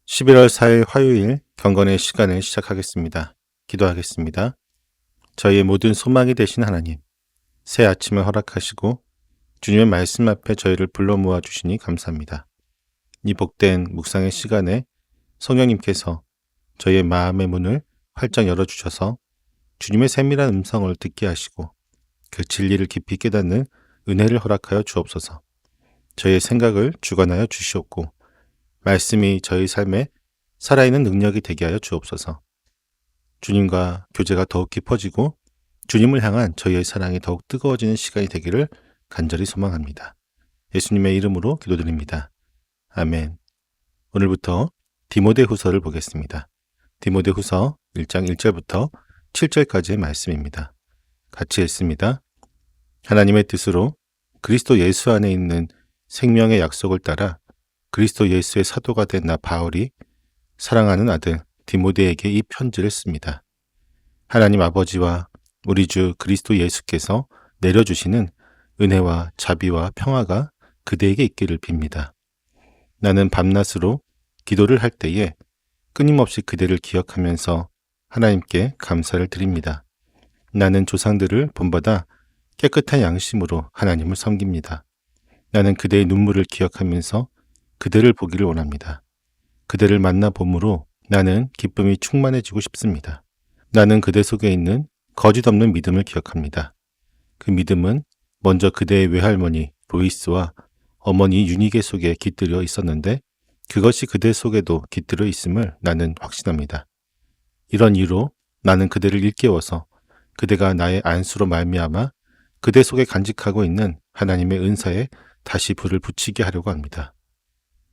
11월 4일 화요일 경건의 시간을 시작하겠습니다. 기도하겠습니다. 저희의 모든 소망이 되신 하나님, 새 아침을 허락하시고 주님의 말씀 앞에 저희를 불러 모아 주시니 감사합니다. 이 복된 묵상의 시간에 성령님께서 저희의 마음의 문을 활짝 열어주셔서 주님의 세밀한 음성을 듣게 하시고 그 진리를 깊이 깨닫는 은혜를 허락하여 주옵소서. 저희의 생각을 주관하여 주시옵고 말씀이 저희 삶에 살아있는 능력이 되게 하여 주옵소서. 주님과 교제가 더욱 깊어지고 주님을 향한 저희의 사랑이 더욱 뜨거워지는 시간이 되기를 간절히 소망합니다. 예수님의 이름으로 기도드립니다. 아멘. 오늘부터 디모데후서를 보겠습니다. 디모데후서 1장 1절부터 7절까지의 말씀입니다. 같이 읽습니다. 하나님의 뜻으로 그리스도 예수 안에 있는 생명의 약속을 따라 그리스도 예수의 사도가 된 나 바울이 사랑하는 아들 디모데에게 이 편지를 씁니다. 하나님 아버지와 우리 주 그리스도 예수께서 내려주시는 은혜와 자비와 평화가 그대에게 있기를 빕니다. 나는 밤낮으로 기도를 할 때에 끊임없이 그대를 기억하면서 하나님께 감사를 드립니다. 나는 조상들을 본받아 깨끗한 양심으로 하나님을 섬깁니다. 나는 그대의 눈물을 기억하면서 그대를 보기를 원합니다. 그대를 만나봄으로 나는 기쁨이 충만해지고 싶습니다. 나는 그대 속에 있는 거짓 없는 믿음을 기억합니다. 그 믿음은 먼저 그대의 외할머니 로이스와 어머니 유니게 속에 깃들여 있었는데 그것이 그대 속에도 깃들여 있음을 나는 확신합니다. 이런 이유로 나는 그대를 일깨워서 그대가 나의 안수로 말미암아 그대 속에 간직하고 있는 하나님의 은사에 다시 불을 붙이게 하려고 합니다.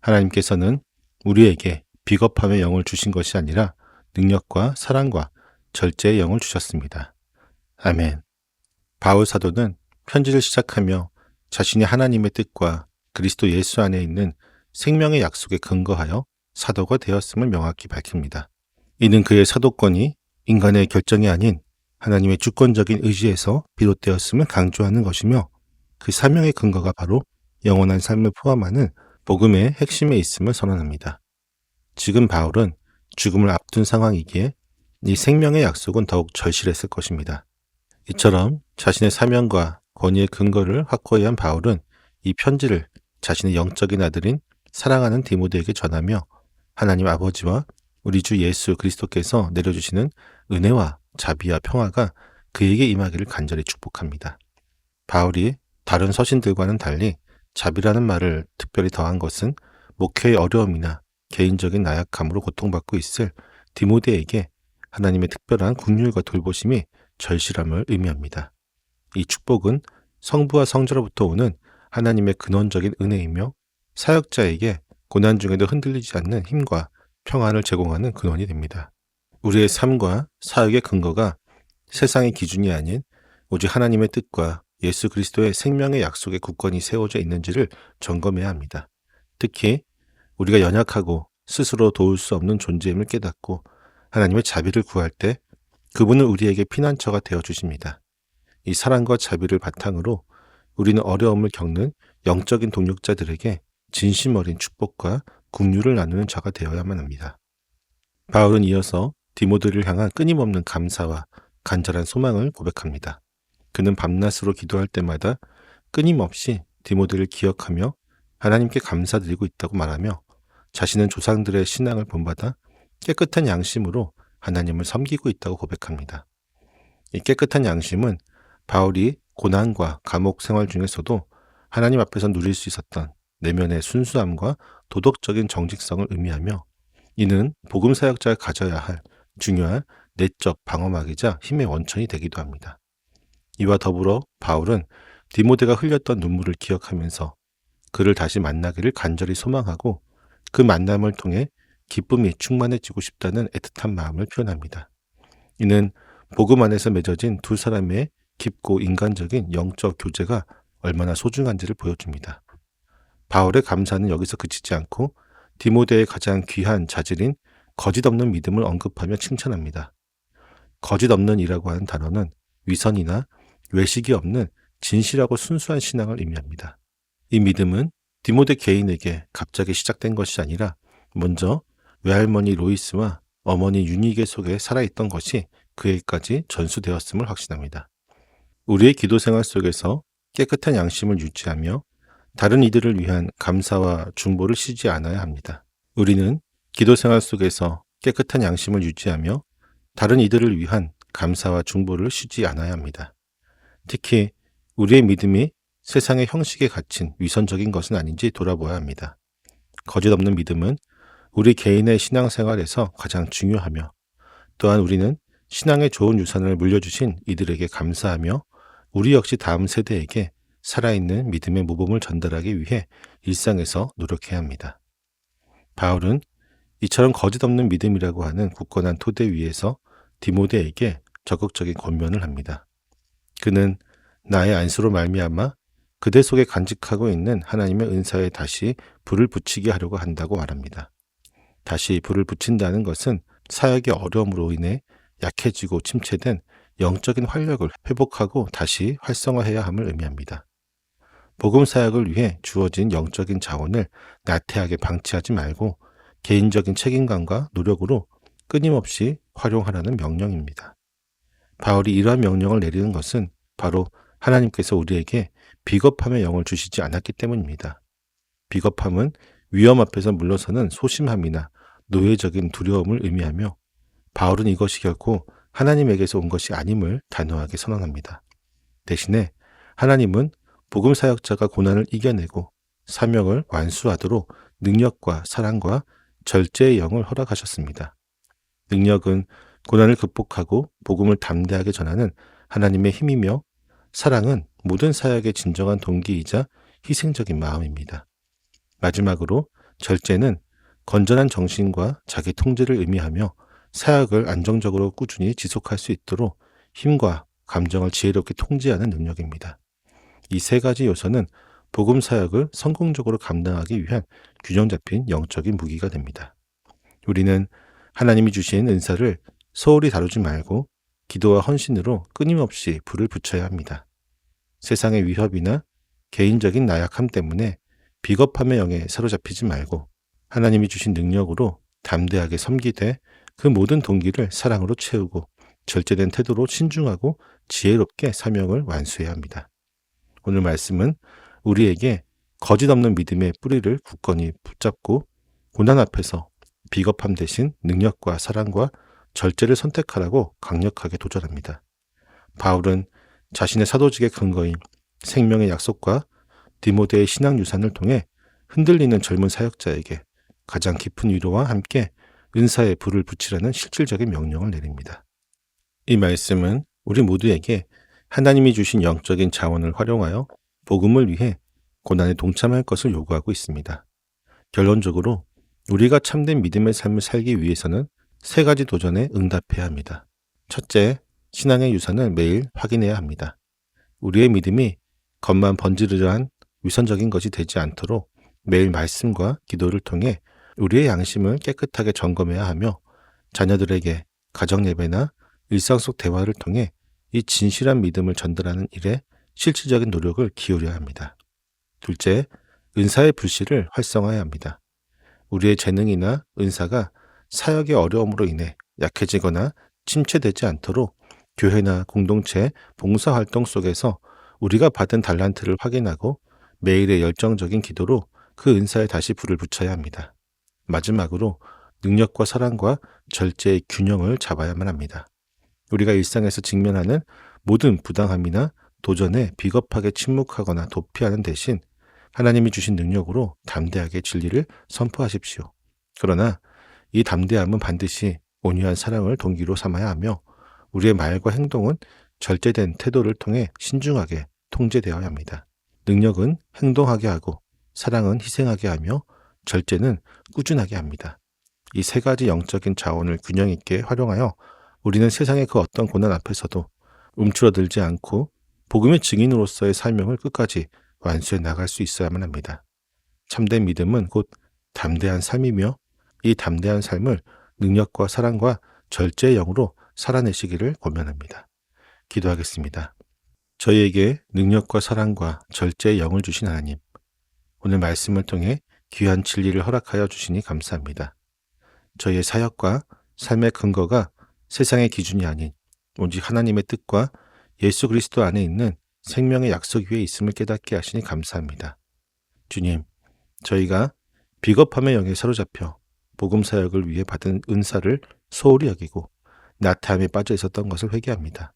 하나님께서는 우리에게 비겁함의 영을 주신 것이 아니라 능력과 사랑과 절제의 영을 주셨습니다. 아멘. 바울 사도는 편지를 시작하며 자신이 하나님의 뜻과 그리스도 예수 안에 있는 생명의 약속에 근거하여 사도가 되었음을 명확히 밝힙니다. 이는 그의 사도권이 인간의 결정이 아닌 하나님의 주권적인 의지에서 비롯되었음을 강조하는 것이며 그 사명의 근거가 바로 영원한 삶을 포함하는 복음의 핵심에 있음을 선언합니다. 지금 바울은 죽음을 앞둔 상황이기에 이 생명의 약속은 더욱 절실했을 것입니다. 이처럼 자신의 사명과 권위의 근거를 확고히 한 바울은 이 편지를 자신의 영적인 아들인 사랑하는 디모데에게 전하며 하나님 아버지와 우리 주 예수 그리스도께서 내려주시는 은혜와 자비와 평화가 그에게 임하기를 간절히 축복합니다. 바울이 다른 서신들과는 달리 자비라는 말을 특별히 더한 것은 목회의 어려움이나 개인적인 나약함으로 고통받고 있을 디모데에게 하나님의 특별한 긍휼과 돌보심이 절실함을 의미합니다. 이 축복은 성부와 성자로부터 오는 하나님의 근원적인 은혜이며 사역자에게 고난 중에도 흔들리지 않는 힘과 평안을 제공하는 근원이 됩니다. 우리의 삶과 사역의 근거가 세상의 기준이 아닌 오직 하나님의 뜻과 예수 그리스도의 생명의 약속에 굳건히 세워져 있는지를 점검해야 합니다. 특히 우리가 연약하고 스스로 도울 수 없는 존재임을 깨닫고 하나님의 자비를 구할 때 그분은 우리에게 피난처가 되어 주십니다. 이 사랑과 자비를 바탕으로 우리는 어려움을 겪는 영적인 동역자들에게 진심 어린 축복과 긍휼을 나누는 자가 되어야만 합니다. 바울은 이어서 디모데를 향한 끊임없는 감사와 간절한 소망을 고백합니다. 그는 밤낮으로 기도할 때마다 끊임없이 디모데를 기억하며 하나님께 감사드리고 있다고 말하며 자신은 조상들의 신앙을 본받아 깨끗한 양심으로 하나님을 섬기고 있다고 고백합니다. 이 깨끗한 양심은 바울이 고난과 감옥 생활 중에서도 하나님 앞에서 누릴 수 있었던 내면의 순수함과 도덕적인 정직성을 의미하며 이는 복음 사역자가 가져야 할 중요한 내적 방어막이자 힘의 원천이 되기도 합니다. 이와 더불어 바울은 디모데가 흘렸던 눈물을 기억하면서 그를 다시 만나기를 간절히 소망하고 그 만남을 통해 기쁨이 충만해지고 싶다는 애틋한 마음을 표현합니다. 이는 복음 안에서 맺어진 두 사람의 깊고 인간적인 영적 교제가 얼마나 소중한지를 보여줍니다. 바울의 감사는 여기서 그치지 않고 디모데의 가장 귀한 자질인 거짓 없는 믿음을 언급하며 칭찬합니다. 거짓 없는이라고 하는 단어는 위선이나 외식이 없는 진실하고 순수한 신앙을 의미합니다. 이 믿음은 디모데 개인에게 갑자기 시작된 것이 아니라 먼저 외할머니 로이스와 어머니 유니게 속에 살아있던 것이 그에게까지 전수되었음을 확신합니다. 우리의 기도 생활 속에서 깨끗한 양심을 유지하며 다른 이들을 위한 감사와 중보를 쉬지 않아야 합니다. 우리는 기도 생활 속에서 깨끗한 양심을 유지하며 다른 이들을 위한 감사와 중보를 쉬지 않아야 합니다. 특히 우리의 믿음이 세상의 형식에 갇힌 위선적인 것은 아닌지 돌아보아야 합니다. 거짓 없는 믿음은 우리 개인의 신앙생활에서 가장 중요하며, 또한 우리는 신앙의 좋은 유산을 물려주신 이들에게 감사하며 우리 역시 다음 세대에게 살아있는 믿음의 모범을 전달하기 위해 일상에서 노력해야 합니다. 바울은 이처럼 거짓 없는 믿음이라고 하는 굳건한 토대 위에서 디모데에게 적극적인 권면을 합니다. 그는 나의 안수로 말미암아 그대 속에 간직하고 있는 하나님의 은사에 다시 불을 붙이게 하려고 한다고 말합니다. 다시 불을 붙인다는 것은 사역의 어려움으로 인해 약해지고 침체된 영적인 활력을 회복하고 다시 활성화해야 함을 의미합니다. 복음 사역을 위해 주어진 영적인 자원을 나태하게 방치하지 말고 개인적인 책임감과 노력으로 끊임없이 활용하라는 명령입니다. 바울이 이러한 명령을 내리는 것은 바로 하나님께서 우리에게 비겁함의 영을 주시지 않았기 때문입니다. 비겁함은 위험 앞에서 물러서는 소심함이나 노예적인 두려움을 의미하며, 바울은 이것이 결코 하나님에게서 온 것이 아님을 단호하게 선언합니다. 대신에 하나님은 복음 사역자가 고난을 이겨내고 사명을 완수하도록 능력과 사랑과 절제의 영을 허락하셨습니다. 능력은 고난을 극복하고 복음을 담대하게 전하는 하나님의 힘이며, 사랑은 모든 사역의 진정한 동기이자 희생적인 마음입니다. 마지막으로 절제는 건전한 정신과 자기 통제를 의미하며 사역을 안정적으로 꾸준히 지속할 수 있도록 힘과 감정을 지혜롭게 통제하는 능력입니다. 이 세 가지 요소는 복음 사역을 성공적으로 감당하기 위한 균형 잡힌 영적인 무기가 됩니다. 우리는 하나님이 주신 은사를 소홀히 다루지 말고 기도와 헌신으로 끊임없이 불을 붙여야 합니다. 세상의 위협이나 개인적인 나약함 때문에 비겁함의 영에 사로잡히지 말고 하나님이 주신 능력으로 담대하게 섬기되 그 모든 동기를 사랑으로 채우고 절제된 태도로 신중하고 지혜롭게 사명을 완수해야 합니다. 오늘 말씀은 우리에게 거짓 없는 믿음의 뿌리를 굳건히 붙잡고 고난 앞에서 비겁함 대신 능력과 사랑과 절제를 선택하라고 강력하게 도전합니다. 바울은 자신의 사도직의 근거인 생명의 약속과 디모데의 신앙 유산을 통해 흔들리는 젊은 사역자에게 가장 깊은 위로와 함께 은사의 불을 붙이라는 실질적인 명령을 내립니다. 이 말씀은 우리 모두에게 하나님이 주신 영적인 자원을 활용하여 복음을 위해 고난에 동참할 것을 요구하고 있습니다. 결론적으로 우리가 참된 믿음의 삶을 살기 위해서는 세 가지 도전에 응답해야 합니다. 첫째, 신앙의 유산을 매일 확인해야 합니다. 우리의 믿음이 겉만 번지르르한 위선적인 것이 되지 않도록 매일 말씀과 기도를 통해 우리의 양심을 깨끗하게 점검해야 하며, 자녀들에게 가정 예배나 일상 속 대화를 통해 이 진실한 믿음을 전달하는 일에 실질적인 노력을 기울여야 합니다. 둘째, 은사의 불씨를 활성화해야 합니다. 우리의 재능이나 은사가 사역의 어려움으로 인해 약해지거나 침체되지 않도록 교회나 공동체 봉사활동 속에서 우리가 받은 달란트를 확인하고 매일의 열정적인 기도로 그 은사에 다시 불을 붙여야 합니다. 마지막으로 능력과 사랑과 절제의 균형을 잡아야만 합니다. 우리가 일상에서 직면하는 모든 부당함이나 도전에 비겁하게 침묵하거나 도피하는 대신 하나님이 주신 능력으로 담대하게 진리를 선포하십시오. 그러나 이 담대함은 반드시 온유한 사랑을 동기로 삼아야 하며, 우리의 말과 행동은 절제된 태도를 통해 신중하게 통제되어야 합니다. 능력은 행동하게 하고, 사랑은 희생하게 하며, 절제는 꾸준하게 합니다. 이 세 가지 영적인 자원을 균형 있게 활용하여 우리는 세상의 그 어떤 고난 앞에서도 움츠러들지 않고 복음의 증인으로서의 사명을 끝까지 완수해 나갈 수 있어야만 합니다. 참된 믿음은 곧 담대한 삶이며, 이 담대한 삶을 능력과 사랑과 절제의 영으로 살아내시기를 권면합니다. 기도하겠습니다. 저희에게 능력과 사랑과 절제의 영을 주신 하나님, 오늘 말씀을 통해 귀한 진리를 허락하여 주시니 감사합니다. 저희의 사역과 삶의 근거가 세상의 기준이 아닌 오직 하나님의 뜻과 예수 그리스도 안에 있는 생명의 약속 위에 있음을 깨닫게 하시니 감사합니다. 주님, 저희가 비겁함의 영에 사로잡혀 복음 사역을 위해 받은 은사를 소홀히 여기고 나태함에 빠져 있었던 것을 회개합니다.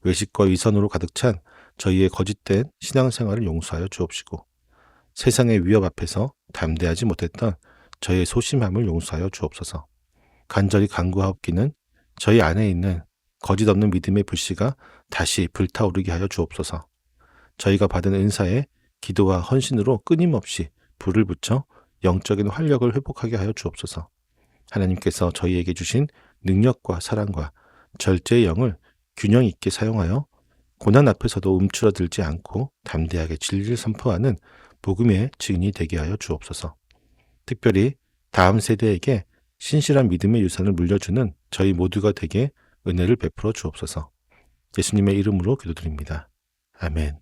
외식과 위선으로 가득 찬 저희의 거짓된 신앙생활을 용서하여 주옵시고 세상의 위협 앞에서 담대하지 못했던 저희의 소심함을 용서하여 주옵소서. 간절히 간구하옵기는 저희 안에 있는 거짓 없는 믿음의 불씨가 다시 불타오르게 하여 주옵소서. 저희가 받은 은사에 기도와 헌신으로 끊임없이 불을 붙여 영적인 활력을 회복하게 하여 주옵소서. 하나님께서 저희에게 주신 능력과 사랑과 절제의 영을 균형 있게 사용하여 고난 앞에서도 움츠러들지 않고 담대하게 진리를 선포하는 복음의 증인이 되게 하여 주옵소서. 특별히 다음 세대에게 신실한 믿음의 유산을 물려주는 저희 모두가 되게 은혜를 베풀어 주옵소서. 예수님의 이름으로 기도드립니다. 아멘.